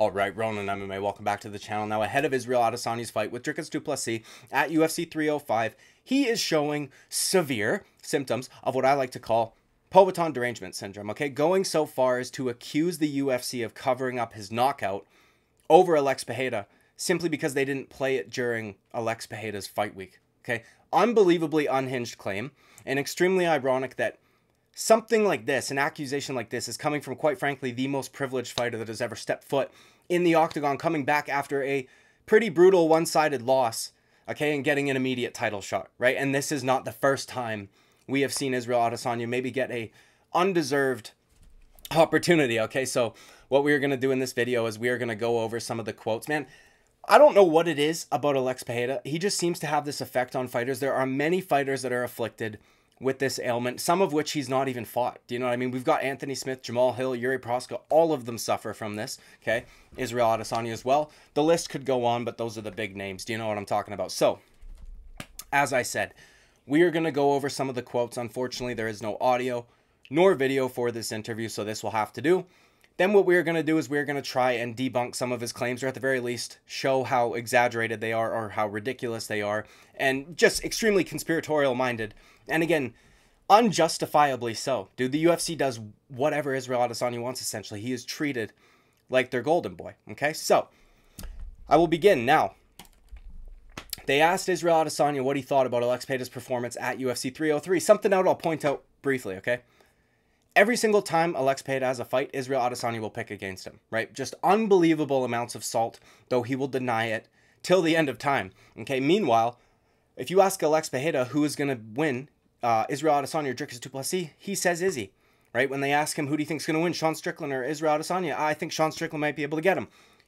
Alright, Ronan MMA, welcome back to the channel. Now, ahead of Israel Adesanya's fight with dricusduplessis at UFC 305, he is showing severe symptoms of what I like to call Poaton derangement syndrome, okay? Going so far as to accuse the UFC of covering up his knockout over Alex Pereira simply because they didn't play it during Alex Pereira's fight week, okay? Unbelievably unhinged claim, and extremely ironic that something like this, an accusation like this, is coming from, quite frankly, the most privileged fighter that has ever stepped foot in the octagon, coming back after a pretty brutal one-sided loss, okay, and getting an immediate title shot, right? And this is not the first time we have seen Israel Adesanya maybe get a undeserved opportunity, okay? So what we are going to do in this video is we are going to go over some of the quotes. Man, I don't know what it is about Alex Pereira. He just seems to have this effect on fighters. There are many fighters that are afflicted with this ailment, some of which he's not even fought. Do you know what I mean? We've got anthonysmith, jamahalhill, jiriprochazka, all of them suffer from this, okay? Israel Adesanya as well. The list could go on, but those are the big names. Do you know what I'm talking about? So, as I said, we are going to go over some of the quotes. Unfortunately, there is no audio nor video for this interview, so this will have to do. Then what we're going to do is we're going to try and debunk some of his claims, or at the very least, show how exaggerated they are or how ridiculous they are, and just extremely conspiratorial-minded. And again, unjustifiably so. Dude, the UFC does whatever Israel Adesanya wants, essentially. He is treated like their golden boy, okay? So, I will begin now. They asked Israel Adesanya what he thought about Alex Pereira's performance at UFC 303. Something out I'll point out briefly, okay? Every single time Alex Pereira has a fight, Israel Adesanya will pick against him, right? Just unbelievable amounts of salt, though he will deny it till the end of time, okay? Meanwhile, if you ask Alex Pereira who is going to win, Israel Adesanya or dricusduplessis, he says Izzy, right? When they ask him who do you think is going to win, Sean Strickland or Israel Adesanya, I think Sean Strickland might be able to get him.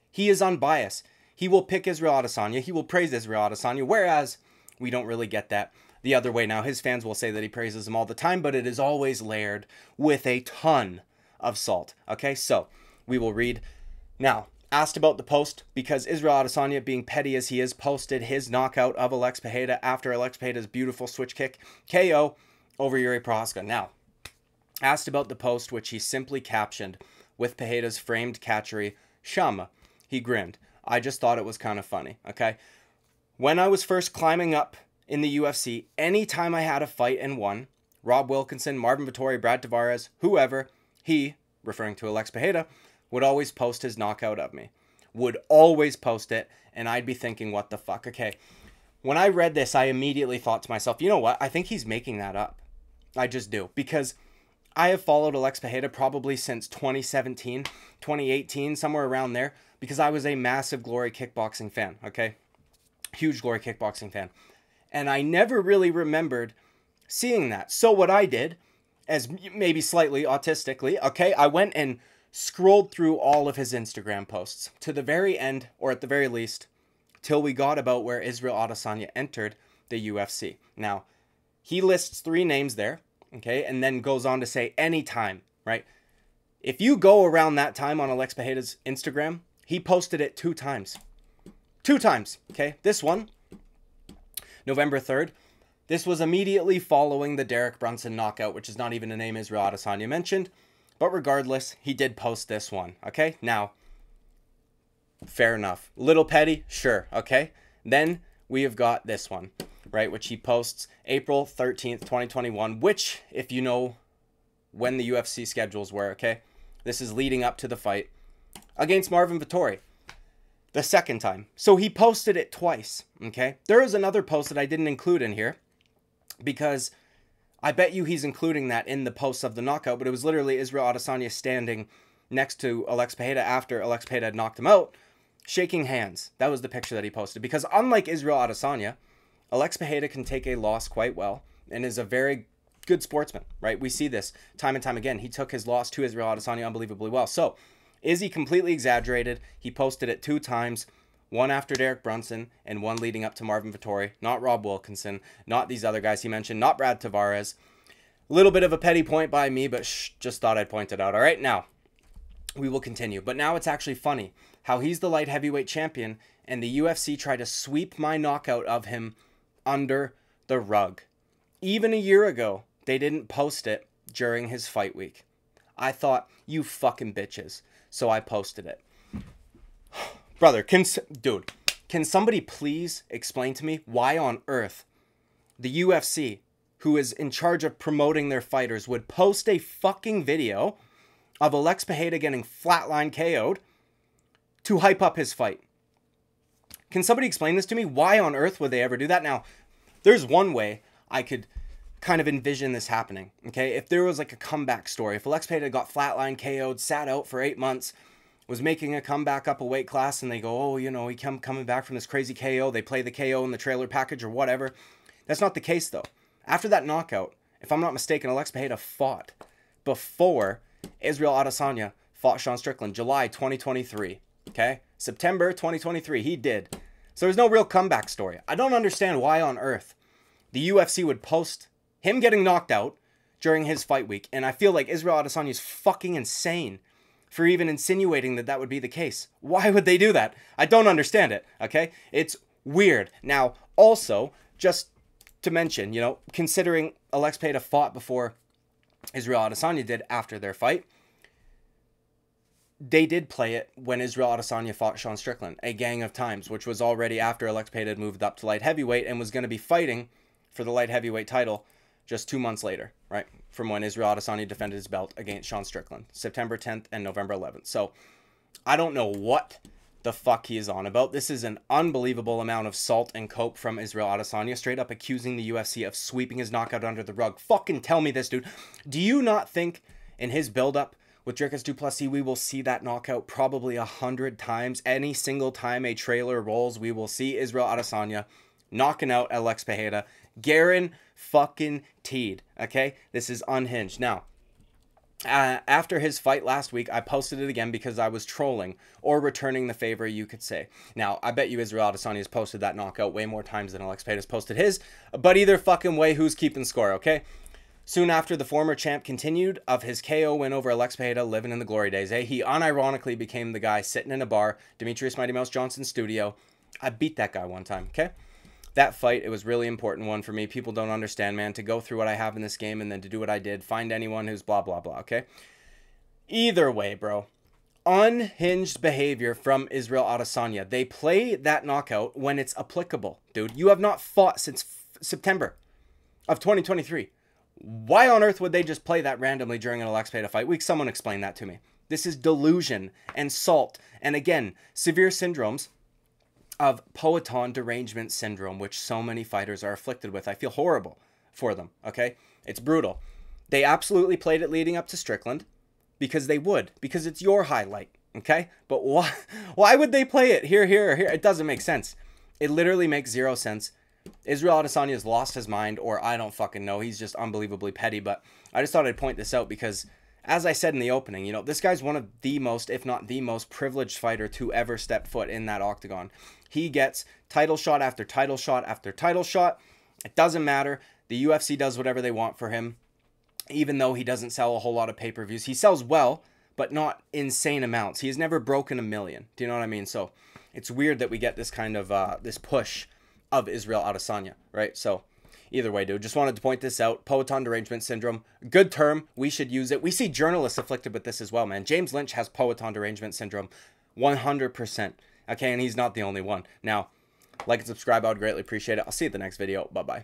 He is unbiased. He will pick Israel Adesanya. He will praise Israel Adesanya, whereas we don't really get that the other way. Now, his fans will say that he praises him all the time, but it is always layered with a ton of salt. Okay, so we will read. Now, asked about the post, because Israel Adesanya, being petty as he is, posted his knockout of Alex Pereira after Alex Pereira's beautiful switch kick KO over jiriprochazka. Now, asked about the post, which he simply captioned with Pereira's framed catchery, Shama. He grinned. I just thought it was kind of funny, okay? When I was first climbing up in the UFC, anytime I had a fight and won, Rob Wilkinson, Marvin Vettori, Brad Tavares, whoever, he, referring to Alex Pereira, would always post his knockout of me. Would always post it, and I'd be thinking, what the fuck? Okay, when I read this, I immediately thought to myself, you know what? I think he's making that up. I just do. Because I have followed Alex Pereira probably since 2017, 2018, somewhere around there, because I was a massive Glory Kickboxing fan, okay? Huge Glory Kickboxing fan. And I never really remembered seeing that. So what I did, as maybe slightly autistically, okay, I went and scrolled through all of his Instagram posts to the very end, or at the very least, till we got about where Israel Adesanya entered the UFC. Now, he lists 3 names there, okay, and then goes on to say anytime, right? If you go around that time on Alex Pereira's Instagram, he posted it 2 times. 2 times, okay? This one, November 3rd. This was immediately following the Derek Brunson knockout, which is not even a name Israel Adesanya mentioned. But regardless, he did post this one, okay? Now, fair enough. Little petty, sure, okay? Then we have got this one, right, which he posts April 13th, 2021, which, if you know when the UFC schedules were, okay? This is leading up to the fight against Marvin Vettori. The second time. So he posted it twice, okay? There is another post that I didn't include in here because I bet you he's including that in the posts of the knockout, but it was literally Israel Adesanya standing next to Alex Pereira after Alex Pereira had knocked him out, shaking hands. That was the picture that he posted. Because unlike Israel Adesanya, Alex Pereira can take a loss quite well and is a very good sportsman, right? We see this time and time again. He took his loss to Israel Adesanya unbelievably well. So, is he completely exaggerated? He posted it 2 times, one after Derek Brunson and one leading up to Marvin Vettori. Not Rob Wilkinson, not these other guys he mentioned, not Brad Tavares. A little bit of a petty point by me, but just thought I'd point it out. All right, now we will continue. But now it's actually funny how he's the light heavyweight champion and the UFC tried to sweep my knockout of him under the rug. Even a year ago, they didn't post it during his fight week. I thought, you fucking bitches. So I posted it. Brother, dude, can somebody please explain to me why on earth the UFC, who is in charge of promoting their fighters, would post a fucking video of Alex Pereira getting flatline KO'd to hype up his fight? Can somebody explain this to me? Why on earth would they ever do that? Now, there's one way I could kind of envision this happening, okay? If there was like a comeback story, if Alex Pereira got flatline KO'd, sat out for 8 months, was making a comeback up a weight class, and they go, oh, you know, he coming back from this crazy KO, they play the KO in the trailer package or whatever. That's not the case, though. After that knockout, if I'm not mistaken, Alex Pereira fought before Israel Adesanya fought Sean Strickland, July 2023, okay? September 2023, he did. So there's no real comeback story. I don't understand why on earth the UFC would post him getting knocked out during his fight week, and I feel like Israel Adesanya is fucking insane for even insinuating that that would be the case. Why would they do that? I don't understand it, okay? It's weird. Now, also, just to mention, you know, considering Alex Pereira fought before Israel Adesanya did after their fight, they did play it when Israel Adesanya fought Sean Strickland, a gang of times, which was already after Alex Pereira had moved up to light heavyweight and was going to be fighting for the light heavyweight title just 2 months later, right? From when Israel Adesanya defended his belt against Sean Strickland, September 10th and November 11th. So I don't know what the fuck he is on about. This is an unbelievable amount of salt and cope from Israel Adesanya, straight up accusing the UFC of sweeping his knockout under the rug. Fucking tell me this, dude. Do you not think in his build-up with dricusduplessis, we will see that knockout probably 100 times? Any single time a trailer rolls, we will see Israel Adesanya knocking out Alex Pereira. Guaranteed, okay? This is unhinged. Now, after his fight last week, I posted it again because I was trolling, or returning the favor, you could say. Now, I bet you Israel Adesanya has posted that knockout way more times than Alex Pereira has posted his, but either fucking way, who's keeping score, okay? Soon after, the former champ continued of his KO win over Alex Pereira, living in the glory days, eh? He unironically became the guy sitting in a bar, Demetrius Mighty Mouse Johnson's studio. I beat that guy one time, okay? That fight, it was really important one for me. People don't understand, man, to go through what I have in this game and then to do what I did. Find anyone who's blah, blah, blah, okay? Either way, bro. Unhinged behavior from Israel Adesanya. They play that knockout when it's applicable, dude. You have not fought since September of 2023. Why on earth would they just play that randomly during an Alex Pereira fight week? Someone explain that to me. This is delusion and salt. And again, severe syndromes of Poaton derangement syndrome, which so many fighters are afflicted with. I feel horrible for them, okay? It's brutal. They absolutely played it leading up to Strickland because they would, because it's your highlight, okay? But why would they play it here, here, or here? It doesn't make sense. It literally makes zero sense. Israel Adesanya has lost his mind, or I don't fucking know. He's just unbelievably petty, but I just thought I'd point this out because, as I said in the opening, you know, this guy's one of the most, if not the most privileged fighter to ever step foot in that octagon. He gets title shot after title shot after title shot. It doesn't matter. The UFC does whatever they want for him, even though he doesn't sell a whole lot of pay-per-views. He sells well, but not insane amounts. He has never broken 1 million. Do you know what I mean? So it's weird that we get this kind of, this push of Israel Adesanya, right? So either way, dude, just wanted to point this out. Poaton derangement syndrome, good term. We should use it. We see journalists afflicted with this as well, man. James Lynch has Poaton derangement syndrome, 100%. Okay, and he's not the only one. Now, like and subscribe. I would greatly appreciate it. I'll see you at the next video. Bye-bye.